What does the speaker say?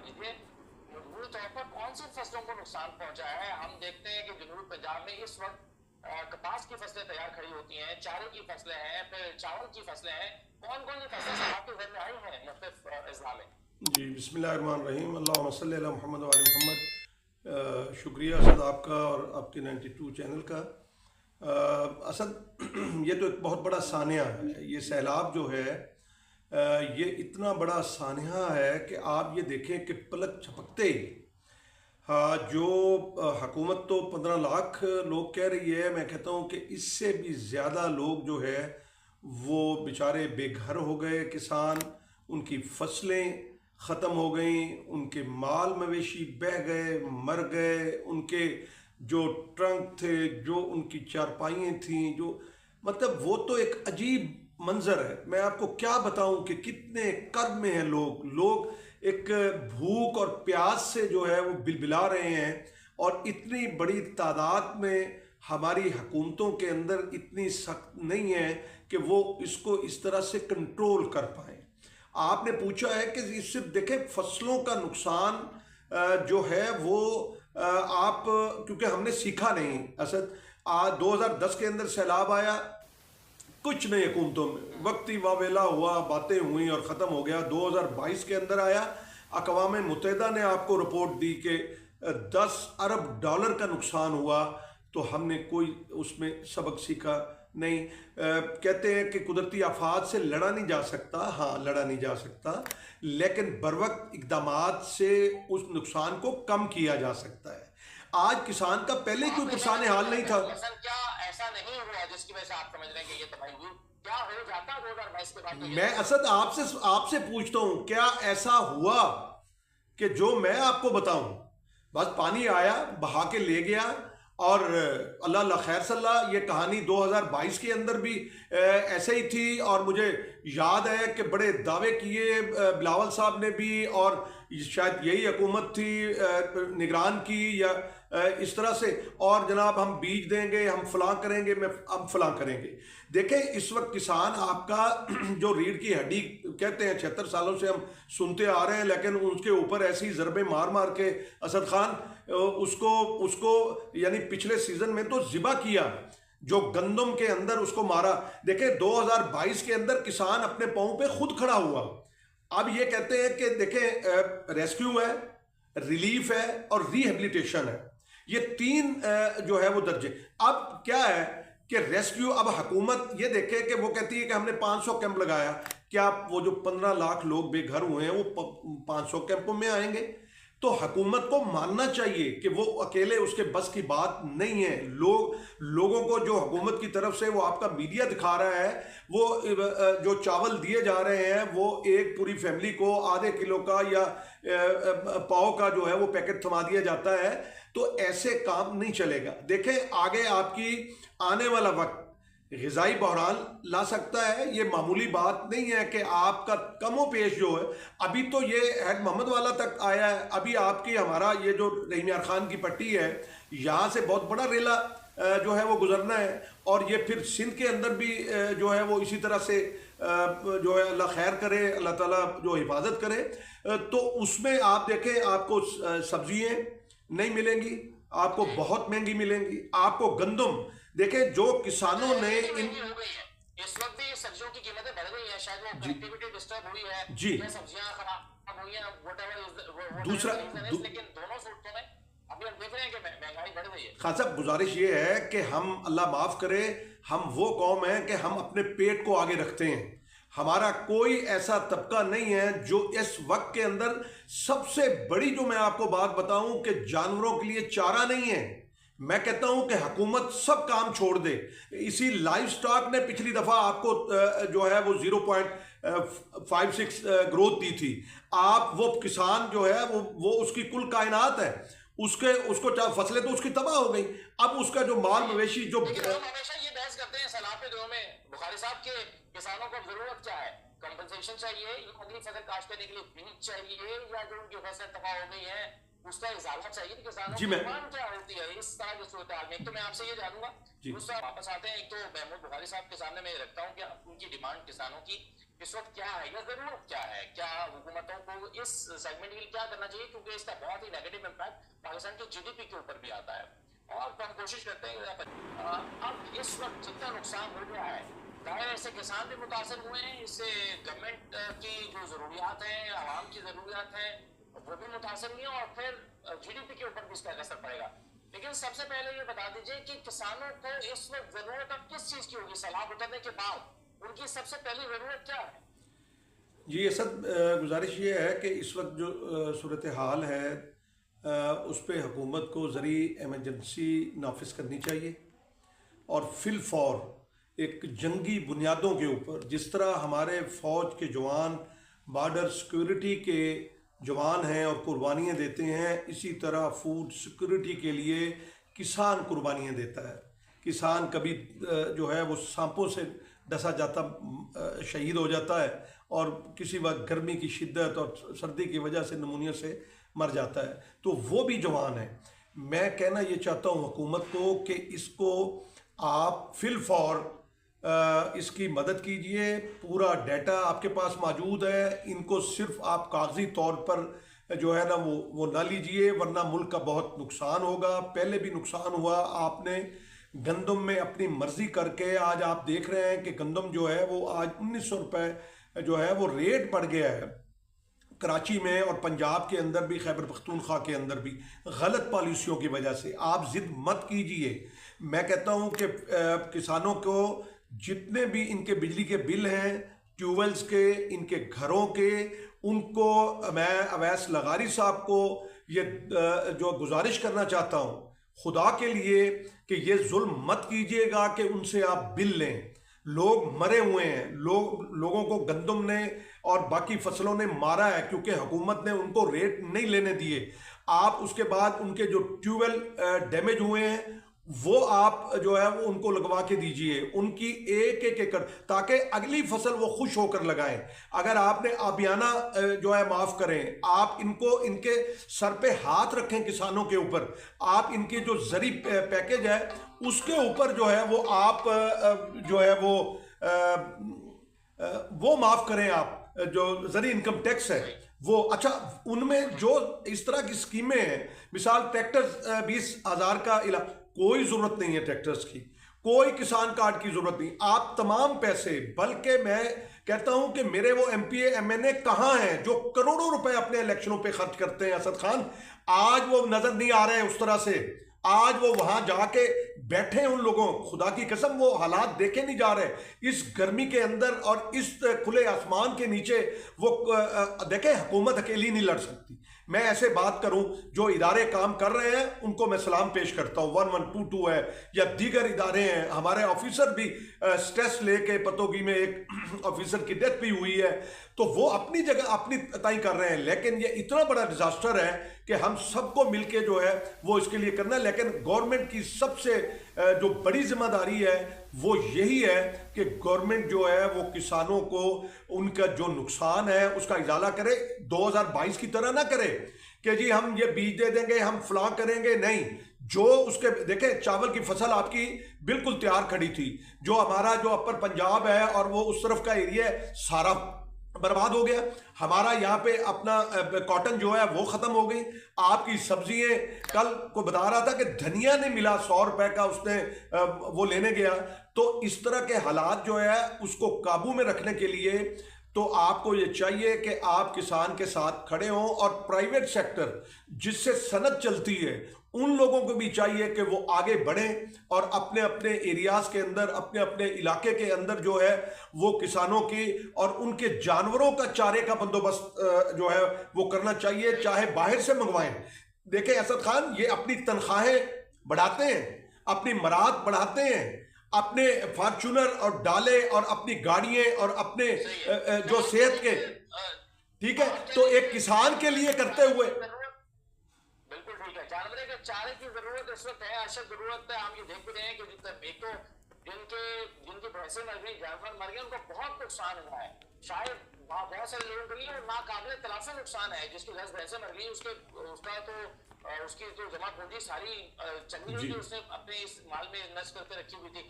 दीजिए, मजबूरी तौर पर कौन सी फसलों को नुकसान पहुंचा है? हम देखते हैं कि जनूबी पंजाब में इस वक्त कपास की फसलें तैयार खड़ी होती हैं, चारे की फसलें हैं, फिर चावल की फसलें हैं। कौन कौन सी फसलें आपके घर में आई हैं मुख्तलिफ अजला में? जी बिस्मिल्लाहिर्रहमानिर्रहीम। अल्लाहुम्मा सल्ली अला मुहम्मद व आले मोहम्मद। शुक्रिया असद आपका और आपके 92 चैनल का। असद ये तो एक बहुत बड़ा सानिया है। ये सैलाब जो है ये इतना बड़ा सानिया है कि आप ये देखें कि पलक झपकते ही हाँ जो हुकूमत तो 15 लाख लोग कह रही है, मैं कहता हूँ कि इससे भी ज़्यादा लोग जो है वो बेचारे बेघर हो गए। किसान, उनकी फसलें ख़त्म हो गई, उनके माल मवेशी बह गए, मर गए, उनके जो ट्रंक थे, जो उनकी चारपाइयाँ थीं, जो मतलब वो तो एक अजीब मंजर है। मैं आपको क्या बताऊं कि कितने कर्ब में हैं लोग। एक भूख और प्यास से जो है वो बिलबिला रहे हैं, और इतनी बड़ी तादाद में हमारी हुकूमतों के अंदर इतनी सख्त नहीं है कि वो इसको इस तरह से कंट्रोल कर पाएँ। आपने पूछा है कि इससे देखें फसलों का नुकसान जो है वो आप, क्योंकि हमने सीखा नहीं असद। 2010 के अंदर सैलाब आया, कुछ नहीं हुकूमतों में, वक्ती वावेला हुआ, बातें हुई और ख़त्म हो गया। 2022 के अंदर आया, अक़वाम मुत्तहिदा ने आपको रिपोर्ट दी कि 10 अरब डॉलर का नुकसान हुआ, तो हमने कोई उसमें सबक सीखा नहीं। कहते हैं कि कुदरती आफात से लड़ा नहीं जा सकता, हाँ लड़ा नहीं जा सकता, लेकिन बरवक्त इक़दामात से उस नुकसान को कम किया जा सकता है। आज किसान का पहले कोई परेशान हाल नहीं था। क्या ऐसा नहीं हुआ जिसकी वजह से आप समझ रहे हैं कि ये तबाही हुई? क्या हो जाता 2022 के बाद? मैं असद आपसे पूछता हूं, क्या ऐसा हुआ कि जो मैं आपको बताऊं? बस पानी आया, बहा के ले गया, और अल्लाह ला खैर सल्ला। ये कहानी 2022 के अंदर भी ऐसे ही थी, और मुझे याद है कि बड़े दावे किए बिलावल साहब ने भी, और शायद यही हुकूमत थी निगरान की या इस तरह से, और जनाब हम बीज देंगे, हम फलां करेंगे, हम फलां करेंगे। देखें इस वक्त किसान आपका जो रीढ़ की हड्डी कहते हैं, 76 सालों से हम सुनते आ रहे हैं, लेकिन उसके ऊपर ऐसी ज़रबे मार मार के असद खान उसको उसको यानी पिछले सीजन में तो ज़िबा किया, जो गंदम के अंदर उसको मारा। देखें 2022 के अंदर किसान अपने पाँव पे खुद खड़ा हुआ। अब ये कहते हैं कि देखें रेस्क्यू है, रिलीफ है और रिहेबिलिटेशन है, ये तीन जो है वो दर्जे। अब क्या है कि रेस्क्यू, अब हुकूमत ये देखे कि वो कहती है कि हमने 500 कैंप लगाया, क्या वो जो 15 लाख लोग बेघर हुए हैं वो 500 कैंपों में आएंगे? तो हुकूमत को मानना चाहिए कि वो अकेले उसके बस की बात नहीं है। लोगों को जो हुकूमत की तरफ से वो आपका मीडिया दिखा रहा है, वो जो चावल दिए जा रहे हैं वो एक पूरी फैमिली को आधे किलो का या पाव का जो है वो पैकेट थमा दिया जाता है, तो ऐसे काम नहीं चलेगा। देखें आगे आपकी आने वाला वक्त ग़िज़ाई बहरान ला सकता है। ये मामूली बात नहीं है कि आपका कमो पेश जो है, अभी तो ये हेड मोहम्मद वाला तक आया है, अभी आपकी हमारा ये जो रहीम यार खान की पट्टी है, यहाँ से बहुत बड़ा रेला जो है वो गुजरना है, और ये फिर सिंध के अंदर भी जो है वो इसी तरह से जो है अल्लाह खैर करे, अल्लाह ताला जो हिफाजत करे। तो उसमें आप देखें आपको सब्जियाँ नहीं मिलेंगी, आपको बहुत महंगी मिलेंगी, आपको गंदम देखें जो किसानों ने इस वक्त भी सब्जियों की कीमतें बढ़ गई हैं, शायद वो कनेक्टिविटी डिस्टर्ब हुई है जी, या सब्जियां खराब हुई हैं, दूसरा लेकिन दोनों सूरतों में अभी हम देख रहे हैं कि महंगाई बढ़ गई है। खान साहब गुजारिश ये है कि हम, अल्लाह माफ़ करे, हम वो कौम हैं कि हम अपने पेट को आगे रखते हैं। हमारा कोई ऐसा तबका नहीं है जो इस वक्त के अंदर, सबसे बड़ी जो मैं आपको बात बताऊं कि जानवरों के लिए चारा नहीं है। मैं कहता हूं कि हुकूमत सब काम छोड़ दे। इसी लाइव स्टॉक ने पिछली दफ़ा आपको जो है वो 0.56 ग्रोथ दी थी। आप वो किसान जो है वो उसकी कुल कायनात है, उसको फसलें तो उसकी तबाह हो गई। अब उसका जो माल मवेशी जो हम हमेशा ये बहस करते हैं सैलाब के दिनों में, बुखारी साहब के किसानों को जरूरत क्या है? कंपनसेशन चाहिए, या अगली फसल काश्त करने के लिए बीज चाहिए, या जो उनकी फसलें तबाह हो गई हैं उसका इजाफा चाहिए? किसानों की डिमांड क्या होती है इस तरह की सूरत हाल में? एक तो मैं आपसे ये जानूंगा, दूसरा वापस आते हैं, एक तो महमूद बुखारी साहब के सामने मैं रखता हूँ कि उनकी डिमांड किसानों की इस वक्त क्या है या जरूरत क्या है, क्या हुकूमतों को इस सेगमेंट के लिए क्या करना चाहिए, क्योंकि इसका बहुत ही नेगेटिव इम्पैक्ट पाकिस्तान की जीडीपी के ऊपर भी आता है। और तो हम कोशिश करते हैं अब इस वक्त जितना नुकसान हो गया है, जाहिर ऐसे किसान भी मुतासर हुए हैं, इससे गवर्नमेंट की जो जरूरियात हैं, आवाम की जरूरियात हैं, वो भी मुतासर हुई हैं, और फिर जीडीपी के ऊपर भी इसका असर पड़ेगा। लेकिन सबसे पहले ये बता दीजिए कि किसानों को इस वक्त जरूरत अब किस चीज की होगी, सैलाब उतरने के बाद उनकी सबसे पहली जरूरत क्या है? जी असद, गुजारिश ये है कि इस वक्त जो सूरत हाल है उस पर हुकूमत को ज़री एमरजेंसी नाफिज करनी चाहिए, और फिल फौर एक जंगी बुनियादों के ऊपर, जिस तरह हमारे फ़ौज के जवान बॉर्डर सिक्योरिटी के जवान हैं और कुर्बानियाँ देते हैं, इसी तरह फूड सिक्योरिटी के लिए किसान कुर्बानियाँ देता है। किसान कभी जो है वो सांपों से डसा जाता शहीद हो जाता है, और किसी वक्त गर्मी की शिद्दत और सर्दी की वजह से नमूनिया से मर जाता है, तो वो भी जवान है। मैं कहना ये चाहता हूँ हुकूमत को कि इसको आप फिल फॉर इसकी मदद कीजिए। पूरा डाटा आपके पास मौजूद है, इनको सिर्फ आप कागजी तौर पर जो है ना वो ना लीजिए, वरना मुल्क का बहुत नुकसान होगा। पहले भी नुकसान हुआ, आपने गंदम में अपनी मर्जी करके आज आप देख रहे हैं कि गंदम जो है वो आज 1900 रुपये जो है वो रेट बढ़ गया है कराची में, और पंजाब के अंदर भी, खैबर पख्तूनख्वा के अंदर भी, गलत पॉलिसियों की वजह से। आप जिद मत कीजिए। मैं कहता हूं कि किसानों को जितने भी इनके बिजली के बिल हैं, ट्यूबवेल्स के, इनके घरों के, उनको मैं अवैस लगारी साहब को ये जो गुजारिश करना चाहता हूं खुदा के लिए कि ये जुल्म मत कीजिएगा कि उनसे आप बिल लें। लोग मरे हुए हैं, लोगों को गंदम ने और बाकी फसलों ने मारा है क्योंकि हुकूमत ने उनको रेट नहीं लेने दिए। आप उसके बाद उनके जो ट्यूबवेल डैमेज हुए हैं वो आप जो है वो उनको लगवा के दीजिए, उनकी एक एक एकड़, ताकि अगली फसल वो खुश होकर लगाएं। अगर आपने आबियाना जो है माफ करें, आप इनको इनके सर पे हाथ रखें किसानों के ऊपर, आप इनके जो जरी पैकेज है उसके ऊपर जो है वो आप जो है वो माफ करें। आप जो जरी इनकम टैक्स है वो, अच्छा उनमें जो इस तरह की स्कीमें हैं, मिसाल ट्रैक्टर 20,000 का इला, कोई जरूरत नहीं है ट्रैक्टर्स की, कोई किसान कार्ड की जरूरत नहीं। आप तमाम पैसे, बल्कि मैं कहता हूं कि मेरे वो एमपीए एमएनए कहां हैं जो करोड़ों रुपए अपने इलेक्शनों पे खर्च करते हैं असद खान, आज वो नजर नहीं आ रहे हैं उस तरह से। आज वो वहां जाके बैठे उन लोगों, खुदा की कसम वो हालात देखे नहीं जा रहे इस गर्मी के अंदर और इस खुले आसमान के नीचे। वो देखे हुकूमत अकेली नहीं लड़ सकती। मैं ऐसे बात करूं, जो इदारे काम कर रहे हैं उनको मैं सलाम पेश करता हूं, 1122 है या दीगर इदारे हैं। हमारे ऑफिसर भी स्ट्रेस लेके, पतोगी में एक ऑफिसर की डेथ भी हुई है, तो वो अपनी जगह अपनी ताई कर रहे हैं। लेकिन ये इतना बड़ा डिजास्टर है कि हम सबको मिलके जो है वो इसके लिए करना है। लेकिन गवर्नमेंट की सबसे जो बड़ी जिम्मेदारी है वो यही है कि गवर्नमेंट जो है वो किसानों को उनका जो नुकसान है उसका इजाला करे। 2022 की तरह ना करे कि जी हम ये बीज दे देंगे, हम फलां करेंगे, नहीं। जो उसके देखें, चावल की फसल आपकी बिल्कुल तैयार खड़ी थी, जो हमारा जो अपर पंजाब है और वो उस तरफ का एरिया है सारा बर्बाद हो गया। हमारा यहाँ पे अपना कॉटन जो है वो खत्म हो गई। आपकी सब्जियां, कल को बता रहा था कि धनिया नहीं मिला, 100 रुपए का उसने वो लेने गया। तो इस तरह के हालात जो है उसको काबू में रखने के लिए तो आपको ये चाहिए कि आप किसान के साथ खड़े हों, और प्राइवेट सेक्टर जिससे सनत चलती है उन लोगों को भी चाहिए कि वो आगे बढ़ें और अपने अपने एरियाज के अंदर, अपने अपने इलाके के अंदर जो है वो किसानों की और उनके जानवरों का चारे का बंदोबस्त जो है वो करना चाहिए, चाहे बाहर से मंगवाएं। देखें असद खान, ये अपनी तनख्वाहें बढ़ाते हैं, अपनी मराद बढ़ाते हैं, अपने फॉर्चूनर और डाले और अपनी गाड़ियां और अपने जो सेहत के, ठीक है, तो एक किसान के लिए करते हुए बिल्कुल ठीक है। जानवरों के चारे की जरूरत इस वक्त है, अशद जरूरत है। हम ये देख भी रहे हैं कि एक तो जिनकी भैंसें मर गई, जानवर मर गए, उनको बहुत नुकसान हुआ है। शायद बहुत सारे लोगों के लिए नाकाबिले तलाफी नुकसान है। जिसकी 10 भैंसें मर गई, उसकी जो जमा पूंजी सारी चली हुई थी, उसने अपने इस माल में इन्वेस्ट करके रखी हुई थी।